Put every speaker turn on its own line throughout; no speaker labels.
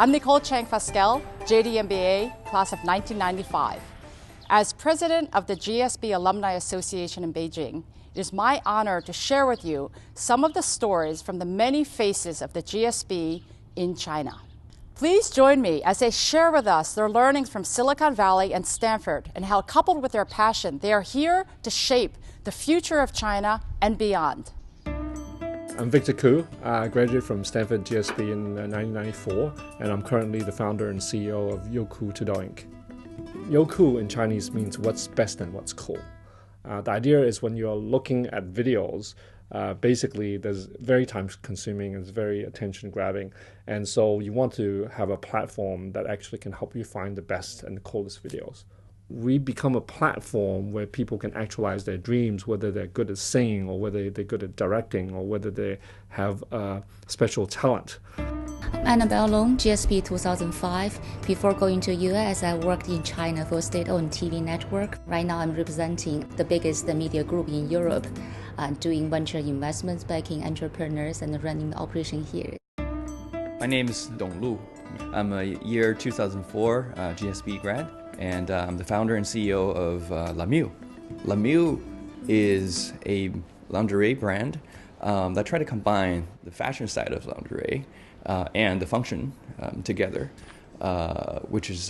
I'm Nicole Chang-Fasquelle, JD MBA, class of 1995. As president of the GSB Alumni Association in Beijing, it is my honor to share with you some of the stories from the many faces of the GSB in China. Please join me as they share with us their learnings from Silicon Valley and Stanford and how, coupled with their passion, they are here to shape the future of China and beyond.
I'm Victor Koo. I graduated from Stanford GSB in 1994, and I'm currently the founder and CEO of Youku Tudou Inc. Youku in Chinese means what's best and what's cool. The idea is when you're looking at videos, basically there's very time consuming and it's very attention grabbing, and so you want to have a platform that actually can help you find the best and the coolest videos. We become a platform where people can actualize their dreams, whether they're good at singing or whether they're good at directing or whether they have special talent.
Annabelle Long, GSB 2005. Before going to US, I worked in China for a state-owned TV network. Right now, I'm representing the biggest media group in Europe, doing venture investments, backing entrepreneurs, and running the operation here.
My name is Dong Lu. I'm a year 2004 GSB grad, and I'm the founder and CEO of Lemieux. Lemieux is a lingerie brand that try to combine the fashion side of lingerie and the function together, which is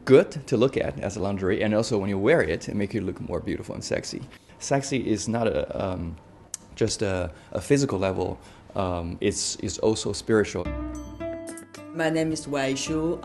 good to look at as a lingerie, and also when you wear it, it makes you look more beautiful and sexy. Sexy is not just a physical level, it's also spiritual.
My name is Wei Shu.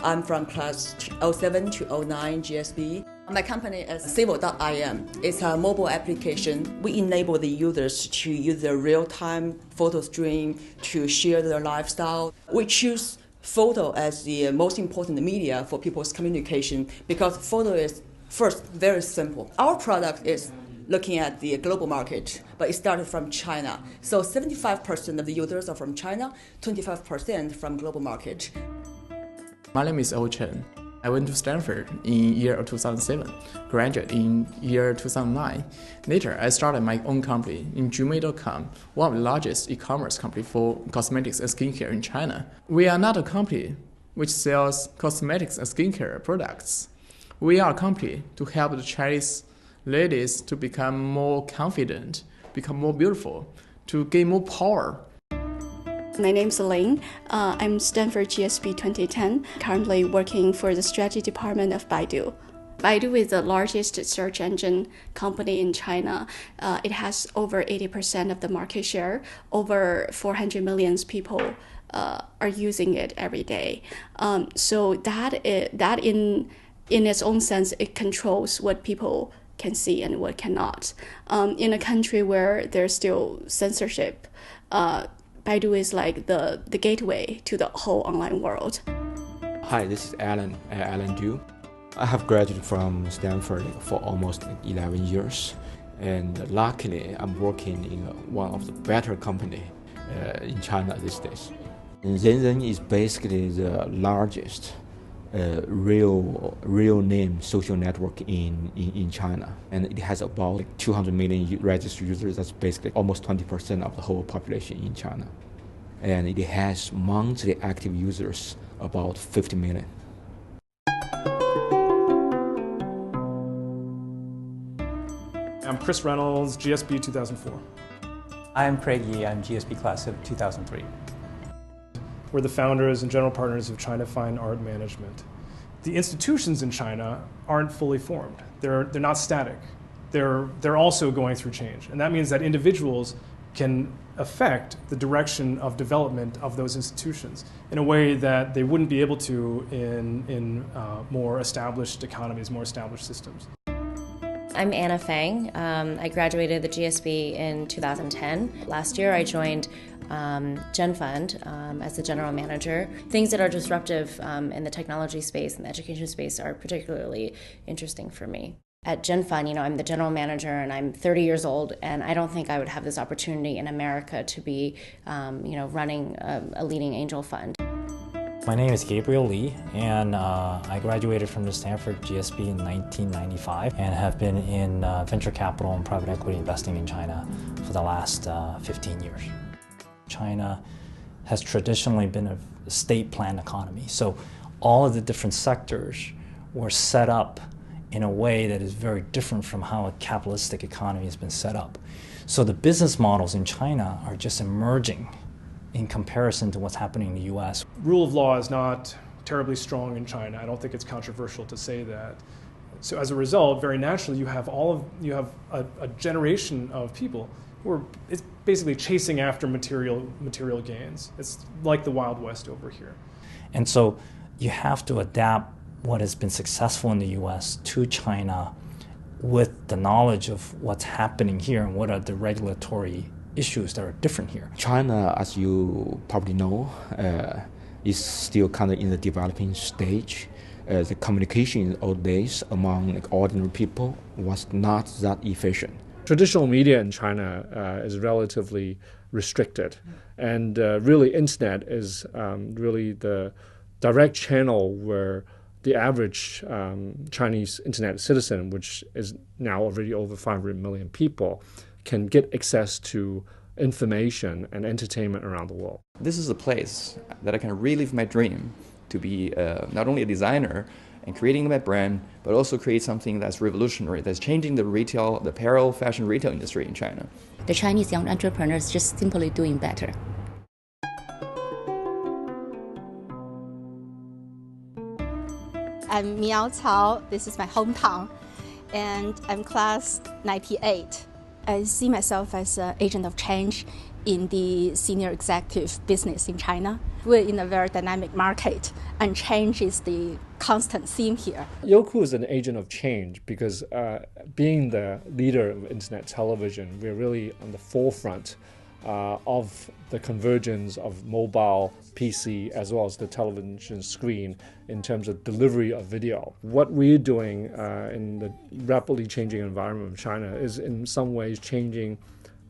I'm from class 07 to 09 GSB. My company is Civil.im. It's a mobile application. We enable the users to use the real-time photo stream to share their lifestyle. We choose photo as the most important media for people's communication because photo is, first, very simple. Our product is looking at the global market, but it started from China. So 75% of the users are from China, 25% from global market.
My name is O Chen. I went to Stanford in year 2007, graduated in year 2009. Later, I started my own company in Jume.com, one of the largest e-commerce company for cosmetics and skincare in China. We are not a company which sells cosmetics and skincare products. We are a company to help the Chinese ladies to become more confident, become more beautiful, to gain more power.
My name's Ling. I'm Stanford GSB 2010, currently working for the strategy department of Baidu. Baidu is the largest search engine company in China. It has over 80% of the market share. Over 400 million people are using it every day. So that in its own sense, it controls what people can see and what cannot. In a country where there's still censorship, Baidu is like the gateway to the whole online world.
Hi, this is Alan Du. I have graduated from Stanford for almost 11 years, and luckily I'm working in one of the better company in China these days. Ren is basically the largest real name social network in China, and it has about 200 million registered users. That's basically almost 20% of the whole population in China, and it has monthly active users about 50 million.
I'm Chris Reynolds, GSB 2004.
I'm Craig Yi. I'm GSB class of 2003.
We're the founders and general partners of China Fine Art Management. The institutions in China aren't fully formed. They're not static. They're also going through change. And that means that individuals can affect the direction of development of those institutions in a way that they wouldn't be able to in more established economies, more established systems.
I'm Anna Fang. I graduated the GSB in 2010. Last year I joined Gen Fund as the general manager. Things that are disruptive in the technology space and the education space are particularly interesting for me. At Gen Fund, I'm the general manager and I'm 30 years old, and I don't think I would have this opportunity in America to be running a leading angel fund.
My name is Gabriel Lee, and I graduated from the Stanford GSB in 1995 and have been in venture capital and private equity investing in China for the last 15 years. China has traditionally been a state-planned economy. So all of the different sectors were set up in a way that is very different from how a capitalistic economy has been set up. So the business models in China are just emerging in comparison to what's happening in the US.
Rule of law is not terribly strong in China. I don't think it's controversial to say that. So as a result, very naturally, you have a generation of people who are basically chasing after material gains. It's like the Wild West over here.
And so you have to adapt what has been successful in the US to China with the knowledge of what's happening here and what are the regulatory issues that are different here.
China, as you probably know, is still kind of in the developing stage. The communication in the old days among ordinary people was not that efficient.
Traditional media in China is relatively restricted, and really internet is really the direct channel where the average Chinese internet citizen, which is now already over 500 million people, can get access to information and entertainment around the world.
This is a place that I can relive my dream to be not only a designer and creating my brand, but also create something that's revolutionary, that's changing the apparel, fashion retail industry in China.
The Chinese young entrepreneurs just simply doing better.
I'm Miao Cao. This is my hometown, and I'm class 98. I see myself as an agent of change in the senior executive business in China. We're in a very dynamic market, and change is the constant theme here.
Youku is an agent of change because being the leader of internet television, we're really on the forefront of the convergence of mobile, PC, as well as the television screen in terms of delivery of video. What we're doing in the rapidly changing environment of China is in some ways changing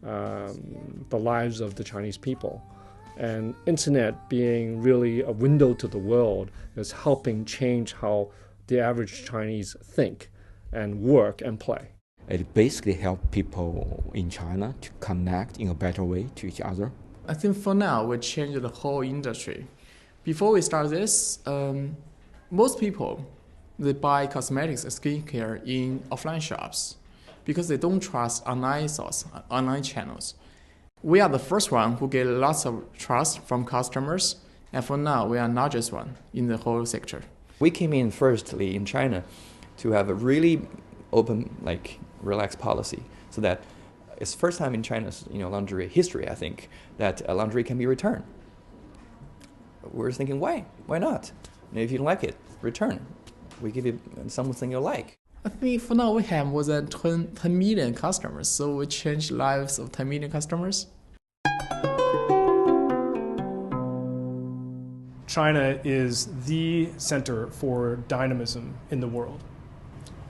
the lives of the Chinese people. And internet being really a window to the world is helping change how the average Chinese think and work and play.
It basically helps people in China to connect in a better way to each other.
I think for now, we changed the whole industry. Before we start this, most people, they buy cosmetics and skincare in offline shops because they don't trust online channels. We are the first one who get lots of trust from customers, and for now, we are not just one in the whole sector.
We came in firstly in China to have a really open, relaxed policy, so that it's the first time in China's lingerie history, I think, that lingerie can be returned. We're thinking, why not? If you don't like it, return. We give you something you like.
I think for now we have more than 10 million customers, so we change lives of 10 million customers.
China is the center for dynamism in the world.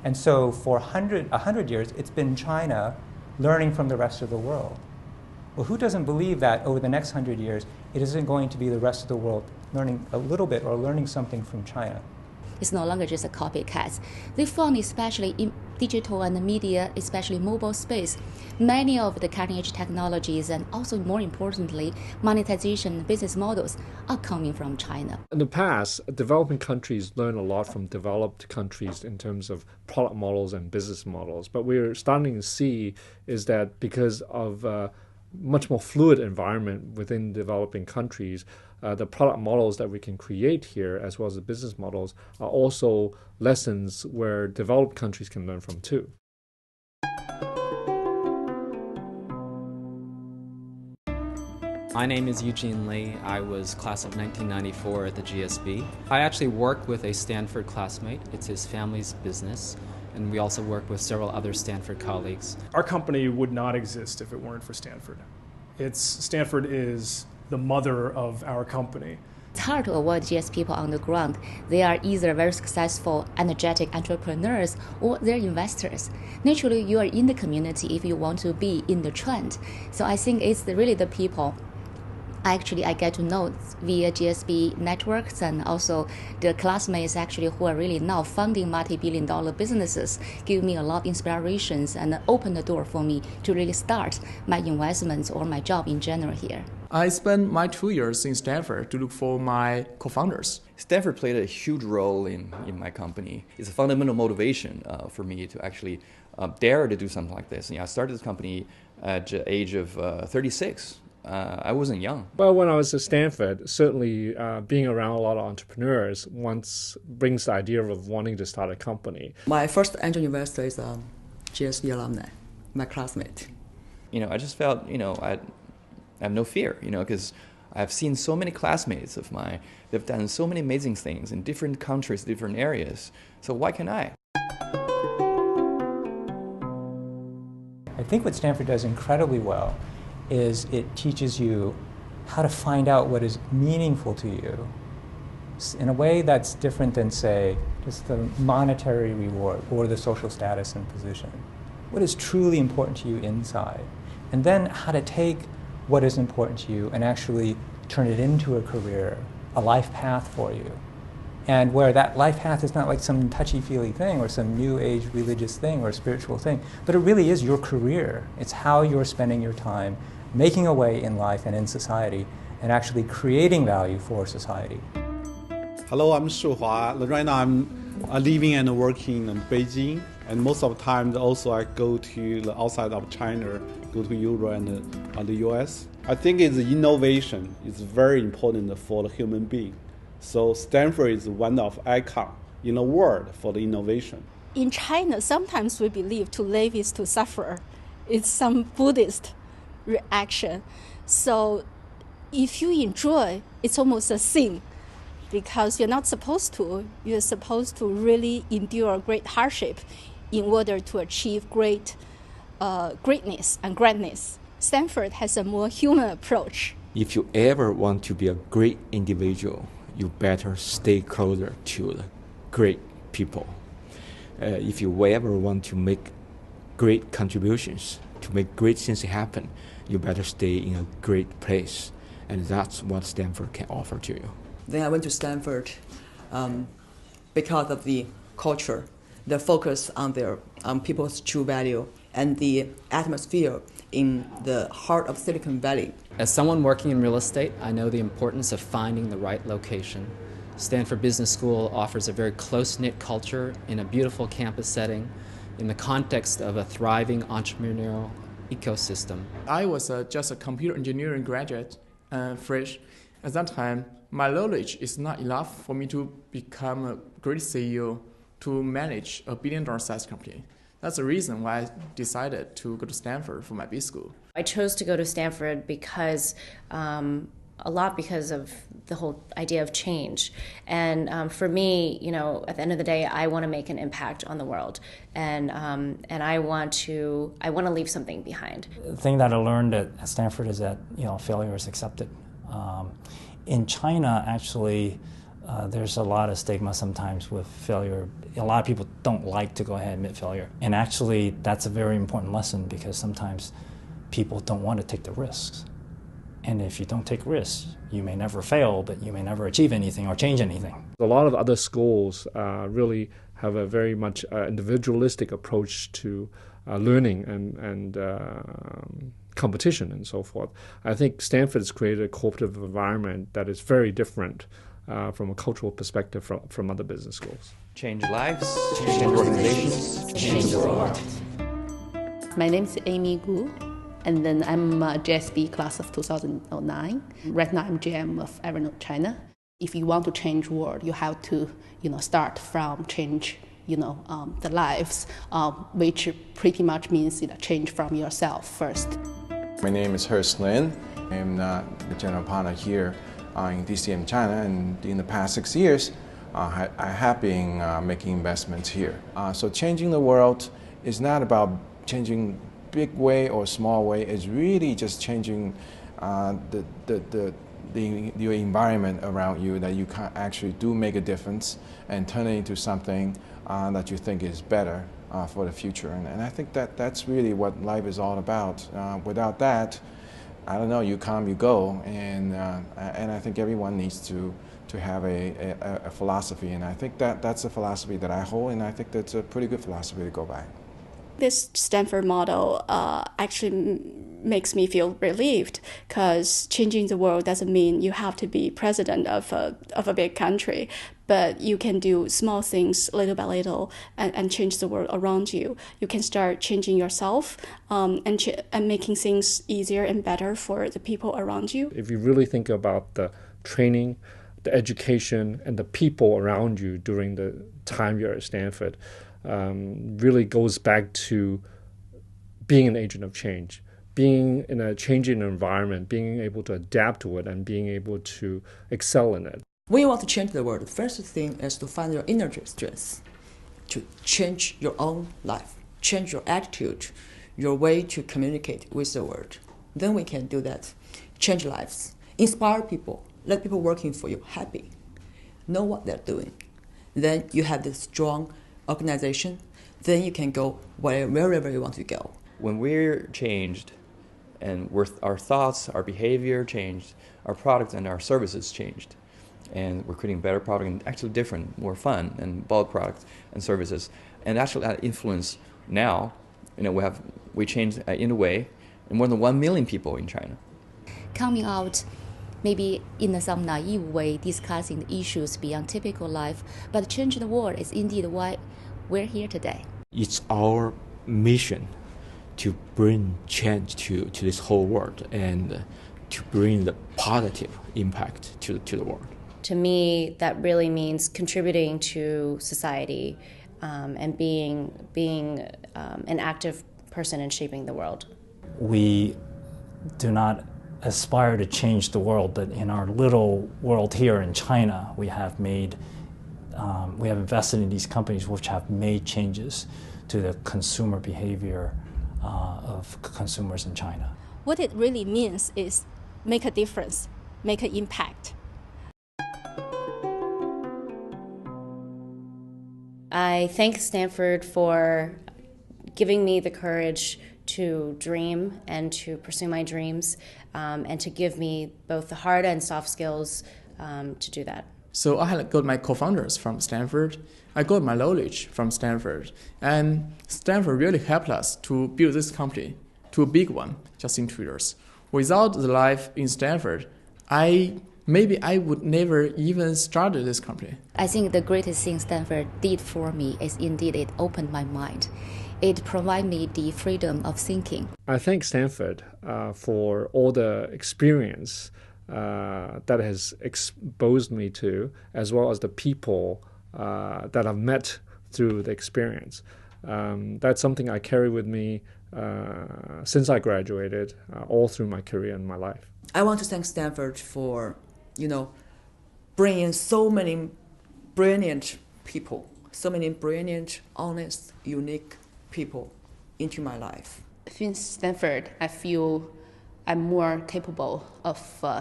And so for 100 years, it's been China learning from the rest of the world. Well, who doesn't believe that over the next 100 years, it isn't going to be the rest of the world learning a little bit or learning something from China?
It's no longer just a copycat. They found, especially in digital and media, especially mobile space, many of the cutting-edge technologies and also, more importantly, monetization business models are coming from China.
In the past, developing countries learn a lot from developed countries in terms of product models and business models. But we're starting to see is that because of much more fluid environment within developing countries, the product models that we can create here, as well as the business models, are also lessons where developed countries can learn from too.
My name is Eugene Lee. I was class of 1994 at the GSB. I actually work with a Stanford classmate. It's his family's business. And we also work with several other Stanford colleagues.
Our company would not exist if it weren't for Stanford. Stanford is the mother of our company.
It's hard to avoid GS people on the ground. They are either very successful, energetic entrepreneurs or they're investors. Naturally, you are in the community if you want to be in the trend. So I think it's really the people. Actually, I get to know via GSB networks and also the classmates who are really now funding multi-billion-dollar businesses give me a lot of inspirations and open the door for me to really start my investments or my job in general here.
I spent my 2 years in Stanford to look for my co-founders.
Stanford played a huge role in my company. It's a fundamental motivation for me to actually dare to do something like this. I started this company at the age of 36. I wasn't young.
Well, when I was at Stanford, certainly being around a lot of entrepreneurs once brings the idea of wanting to start a company.
My first angel investor is GSB alumni, my classmate.
I just felt, I have no fear, because I've seen so many classmates of mine. They've done so many amazing things in different countries, different areas. So why can't I?
I think what Stanford does incredibly well is it teaches you how to find out what is meaningful to you in a way that's different than, say, just the monetary reward or the social status and position. What is truly important to you inside, and then how to take what is important to you and actually turn it into a career, a life path for you. And where that life path is not like some touchy-feely thing or some new age religious thing or spiritual thing, but it really is your career. It's how you're spending your time making a way in life and in society and actually creating value for society.
Hello, I'm Shu Hua. Right now I'm living and working in Beijing, and most of the time also I go to the outside of China, go to Europe and the US. I think it's innovation is very important for the human being. So Stanford is one of icons in the world for the innovation.
In China, sometimes we believe to live is to suffer. It's some Buddhist reaction. So if you enjoy, it's almost a sin because you're not supposed to. You're supposed to really endure great hardship in order to achieve greatness and grandness. Stanford has a more human approach.
If you ever want to be a great individual, you better stay closer to the great people. If you ever want to make great contributions, to make great things happen, you better stay in a great place. And that's what Stanford can offer to you.
Then I went to Stanford because of the culture, the focus on people's true value, and the atmosphere in the heart of Silicon Valley.
As someone working in real estate, I know the importance of finding the right location. Stanford Business School offers a very close-knit culture in a beautiful campus setting in the context of a thriving entrepreneurial ecosystem.
I was just a computer engineering graduate, fresh. At that time, my knowledge is not enough for me to become a great CEO to manage a billion-dollar size company. That's the reason why I decided to go to Stanford for my B school.
I chose to go to Stanford because a lot because of the whole idea of change. And for me, at the end of the day, I want to make an impact on the world, and I want to leave something behind.
The thing that I learned at Stanford is that failure is accepted. In China, actually, there's a lot of stigma sometimes with failure. A lot of people don't like to go ahead and admit failure, and actually, that's a very important lesson because sometimes people don't want to take the risks. And if you don't take risks, you may never fail, but you may never achieve anything or change anything.
A lot of other schools really have a very much individualistic approach to learning and competition and so forth. I think Stanford has created a cooperative environment that is very different from a cultural perspective from other business schools.
Change lives, change organizations, change the world.
My name is Amy Gu. And then I'm a GSB class of 2009. Right now I'm GM of Evernote China. If you want to change the world, you have to, start from change, the lives, which pretty much means change from yourself first.
My name is Hurst Lin. I'm the general partner here in DCM China, and in the past 6 years, I have been making investments here. So changing the world is not about changing big way or small way. It's really just changing your environment around you, that you can actually do make a difference and turn it into something that you think is better for the future. And I think that's really what life is all about. Without that, I don't know, you come, you go, and I think everyone needs to have a philosophy, and I think that's a philosophy that I hold, and I think that's a pretty good philosophy to go by.
This Stanford model actually makes me feel relieved, because changing the world doesn't mean you have to be president of a big country, but you can do small things little by little and change the world around you. You can start changing yourself and making things easier and better for the people around you.
If you really think about the training, the education, and the people around you during the time you're at Stanford, really goes back to being an agent of change, being in a changing environment, being able to adapt to it, and being able to excel in it.
When you want to change the world, the first thing is to find your inner strength, to change your own life, change your attitude, your way to communicate with the world. Then we can do that. Change lives, inspire people, let people working for you happy, know what they're doing. Then you have this strong organization, then you can go wherever you want to go.
When we're changed, and our thoughts, our behavior changed, our products and our services changed, and we're creating better product and actually different, more fun, and bulk products and services, and actually that influence now, we changed in a way, and more than 1 million people in China.
Coming out, maybe in some naive way, discussing the issues beyond typical life, but changing the world is indeed why we're here today.
It's our mission to bring change to this whole world and to bring the positive impact to the world.
To me, that really means contributing to society and being an active person in shaping the world.
We do not aspire to change the world, but in our little world here in China, we have invested in these companies which have made changes to the consumer behavior of consumers in China.
What it really means is make a difference, make an impact.
I thank Stanford for giving me the courage to dream and to pursue my dreams, and to give me both the hard and soft skills to do that.
So I got my co-founders from Stanford. I got my knowledge from Stanford. And Stanford really helped us to build this company to a big one just in 2 years. Without the life in Stanford, maybe I would never even started this company.
I think the greatest thing Stanford did for me is indeed it opened my mind. It provided me the freedom of thinking.
I thank Stanford for all the experience that has exposed me to, as well as the people that I've met through the experience. That's something I carry with me since I graduated, all through my career and my life.
I want to thank Stanford for, bringing so many brilliant people, so many brilliant, honest, unique people into my life.
Since Stanford, I feel I'm more capable of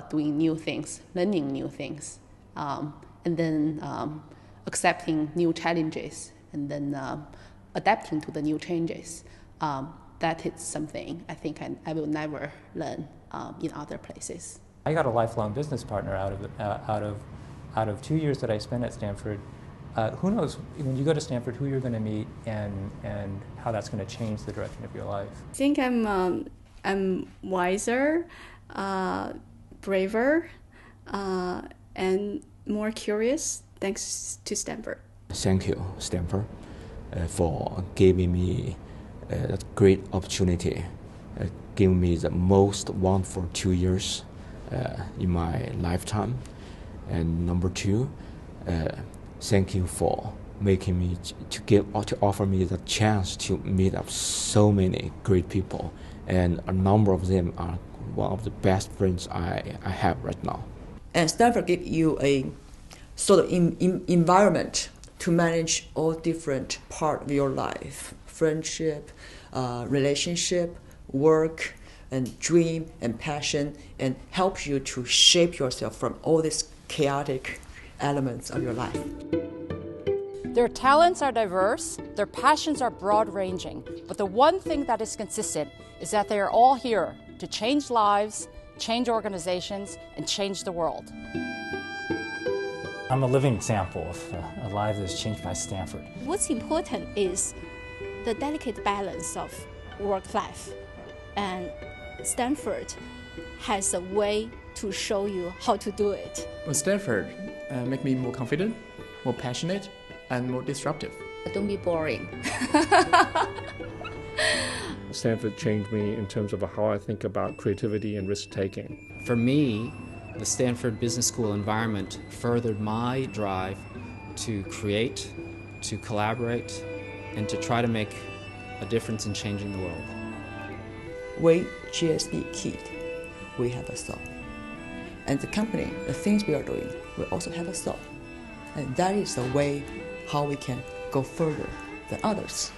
doing new things, learning new things, and then accepting new challenges, and then adapting to the new changes. That is something I think I will never learn in other places.
I got a lifelong business partner out of 2 years that I spent at Stanford. Who knows, when you go to Stanford, who you're going to meet and how that's going to change the direction of your life.
I think I'm wiser, braver, and more curious thanks to Stanford.
Thank you, Stanford, for giving me a great opportunity, giving me the most wonderful 2 years in my lifetime. And number two, thank you for making me to offer me the chance to meet up so many great people, and a number of them are one of the best friends I have right now.
And Stanford gives you a sort of environment to manage all different parts of your life: friendship, relationship, work, and dream and passion, and helps you to shape yourself from all these chaotic elements of your life.
Their talents are diverse, their passions are broad-ranging, but the one thing that is consistent is that they are all here to change lives, change organizations, and change the world.
I'm a living example of a life that is changed by Stanford.
What's important is the delicate balance of work-life. And Stanford has a way to show you how to do it.
But Stanford make me more confident, more passionate, and more disruptive.
Don't be boring.
Stanford changed me in terms of how I think about creativity and risk-taking.
For me, the Stanford Business School environment furthered my drive to create, to collaborate, and to try to make a difference in changing the world.
We GSB Kid, we have a soul. And the company, the things we are doing, we also have a soul. And that is the way how we can go further than others.